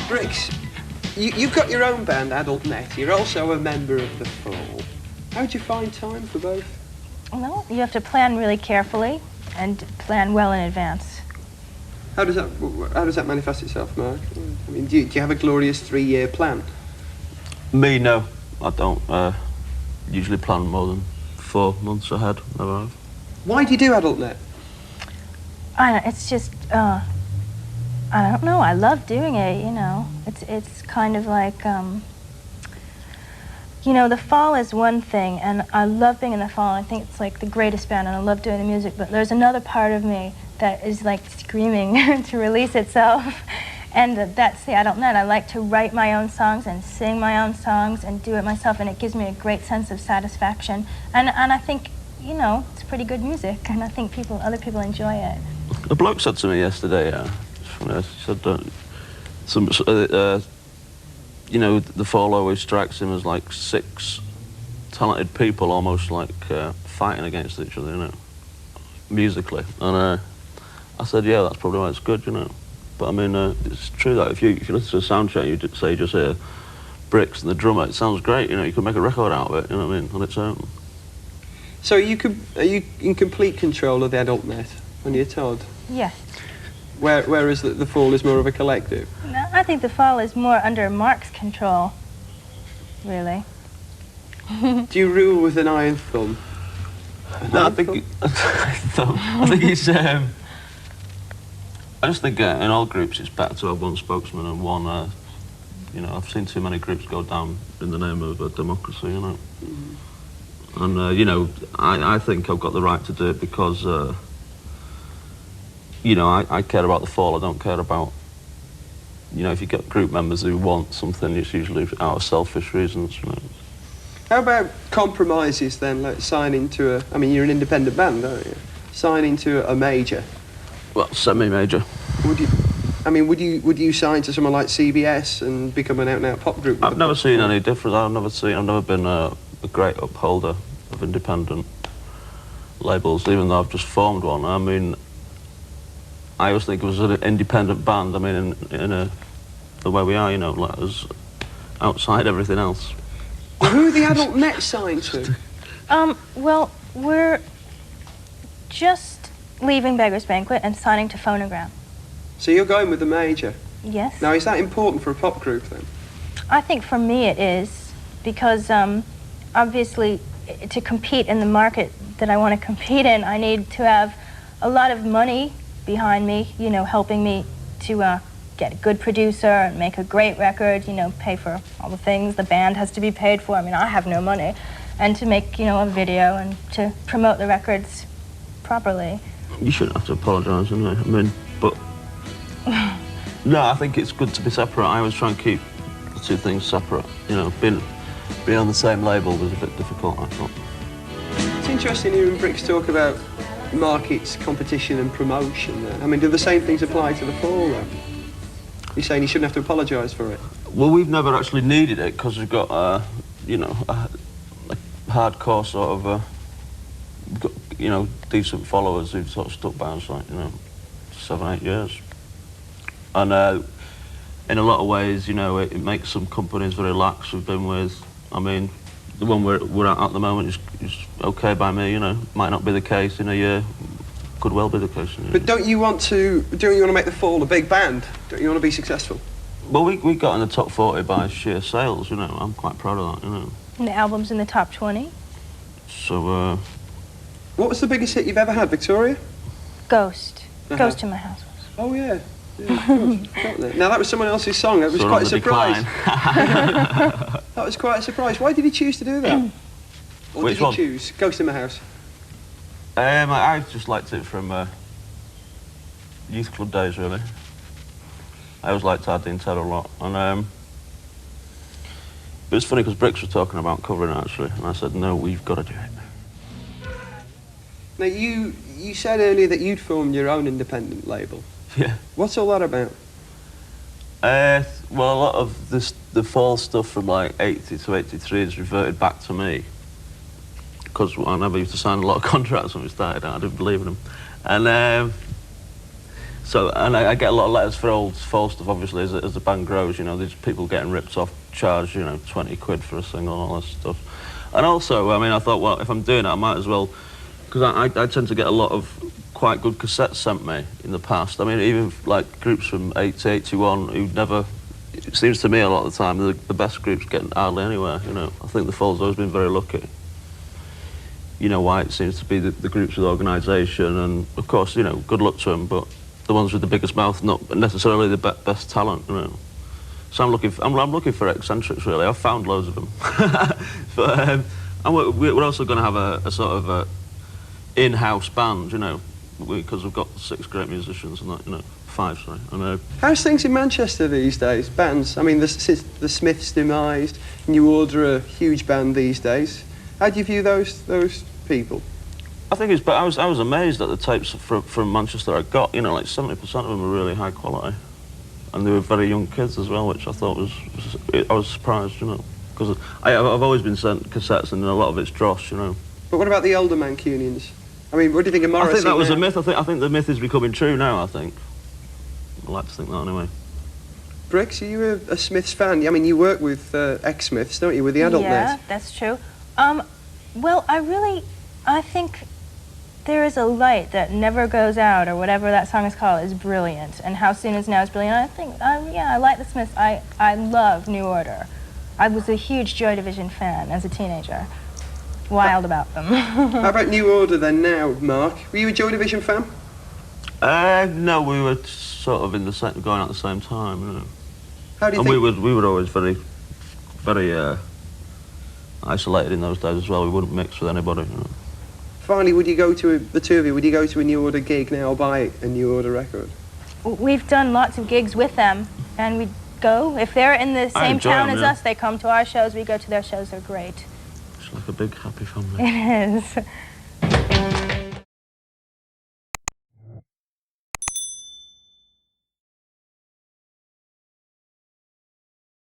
Bricks, you've got your own band, Adult Net. You're also a member of The Fall. How do you find time for both? Well, you have to plan really carefully and plan well in advance. How does that manifest itself, Mark? I mean, do you have a glorious 3-year plan? Me, no. I don't usually plan more than 4 months ahead. Never have. Why do you do Adult Net? I don't know, it's just, I don't know, I love doing it, you know. It's kind of like, you know, The Fall is one thing, and I love being in The Fall. I think it's like the greatest band, and I love doing the music, but there's another part of me that is like screaming to release itself, and that's the Adult Net. I like to write my own songs and sing my own songs and do it myself, and it gives me a great sense of satisfaction. And I think, you know, it's pretty good music, and I think other people enjoy it. A bloke said to me yesterday, it's funny, he said, you know, The Fall always strikes him as like 6 talented people almost like fighting against each other, you know, musically. And I said, yeah, that's probably why it's good, you know. But I mean, it's true that if you listen to a sound check, you just hear Bricks and the drummer, it sounds great, you know, you could make a record out of it, you know what I mean, on its own. So are you in complete control of the Adult Net when you're Todd? Yes. Whereas the Fall is more of a collective? No, I think The Fall is more under Mark's control, really. Do you rule with an iron thumb? No, I think he's, I just think in all groups it's better to have one spokesman and one, you know, I've seen too many groups go down in the name of democracy, you know. And, you know, I think I've got the right to do it because, you know, I care about The Fall. I don't care about, you know, if you get group members who want something, it's usually out of selfish reasons, you know. How about compromises then, like signing to I mean, you're an independent band, aren't you? Signing to a major. Well, semi-major. Would you sign to someone like CBS and become an out-and-out pop group? I've never seen any difference. I've never been a great upholder of independent labels, even though I've just formed one. I mean, I always think it was an independent band. I mean, in the way we are, you know, like us outside everything else. Well, who are the Adult Net signed to? Well, we're just leaving Beggar's Banquet and signing to Phonogram. So you're going with the major? Yes. Now, is that important for a pop group, then? I think for me it is, because obviously to compete in the market that I want to compete in, I need to have a lot of money behind me, you know, helping me to get a good producer and make a great record, you know, pay for all the things the band has to be paid for. I mean, I have no money. And to make, you know, a video and to promote the records properly. You shouldn't have to apologise, anyway. I mean, but... No, I think it's good to be separate. I always try and keep the two things separate. You know, being on the same label was a bit difficult, I thought. It's interesting hearing Bricks talk about markets, competition and promotion then. I mean, do the same things apply to The Fall then? You're saying he shouldn't have to apologise for it? Well, we've never actually needed it because we've got, you know, a hardcore sort of, we've got, you know, decent followers who've sort of stuck by us, like, you know, 7, 8 years. And in a lot of ways, you know, it makes some companies very lax we've been with. I mean, the one we're at the moment is okay by me, you know. Might not be the case in a year. Could well be the case. You know. But don't you want to make The Fall a big band? Don't you want to be successful? Well, we got in the top 40 by sheer sales, you know. I'm quite proud of that, you know. And the album's in the top 20. So, What was the biggest hit you've ever had, Victoria? Ghost. Ghost in My House. Oh, yeah. Yeah, of course. Now, that was someone else's song. That was quite a surprise. That was quite a surprise. Why did he choose to do that? Or Which did one? he choose Ghost in My House? I just liked it from youth club days, really. I always liked Adi and Ted a lot. And it was funny because Bricks was talking about covering it, actually, and I said, no, we've got to do it. Now, you said earlier that you'd formed your own independent label. Yeah. What's all that about? Well, a lot of the Fall stuff from like 80 to 83 is reverted back to me. Because I never used to sign a lot of contracts when we started out, I didn't believe in them. And So, and I get a lot of letters for old fall stuff, obviously, as the band grows, you know, there's people getting ripped off, charged, you know, 20 quid for a single and all this stuff. And also, I mean, I thought, well, if I'm doing it, I might as well, because I tend to get a lot of quite good cassettes sent me in the past. I mean, even like groups from 80, 81 who never, it seems to me a lot of the time, the best groups getting hardly anywhere, you know. I think the Fall's always been very lucky. You know why it seems to be the groups with organisation, and of course, you know, good luck to them, but the ones with the biggest mouth, not necessarily the best talent, you know. So I'm looking for eccentrics, really. I've found loads of them. But and we're also going to have a sort of a in-house band, you know, because we've got 6 great musicians and that, you know, 5, sorry. And, how's things in Manchester these days? Bands, I mean, the Smiths demised, New Order are a huge band these days. How do you view those people? I think it's, but I was amazed at the tapes from Manchester I got. You know, like 70% of them were really high quality, and they were very young kids as well, which I thought I was surprised, you know, because I've always been sent cassettes, and a lot of it's dross, you know. But what about the older Mancunians? I mean, what do you think of Morrissey? I think that was now? a myth. I think the myth is becoming true now. I think. I like to think that anyway. Briggs, are you a Smiths fan? I mean, you work with ex-Smiths, don't you, with the adult Yeah, net? that's true. Well, I think There Is a Light That Never Goes Out, or whatever that song is called, is brilliant. And How Soon Is Now is brilliant. I think, yeah, I like the Smiths. I love New Order. I was a huge Joy Division fan as a teenager. Wild about them. How about New Order then now, Mark? Were you a Joy Division fan? No, we were sort of going at the same time, you know. How do you and think? we were always very isolated in those days as well. We wouldn't mix with anybody, you know. Finally, would you go to the two of you? Would you go to a New Order gig now or buy a New Order record? We've done lots of gigs with them, and we go. If they're in the same town as us, they come to our shows. We go to their shows. They're great. It's like a big happy family. It is.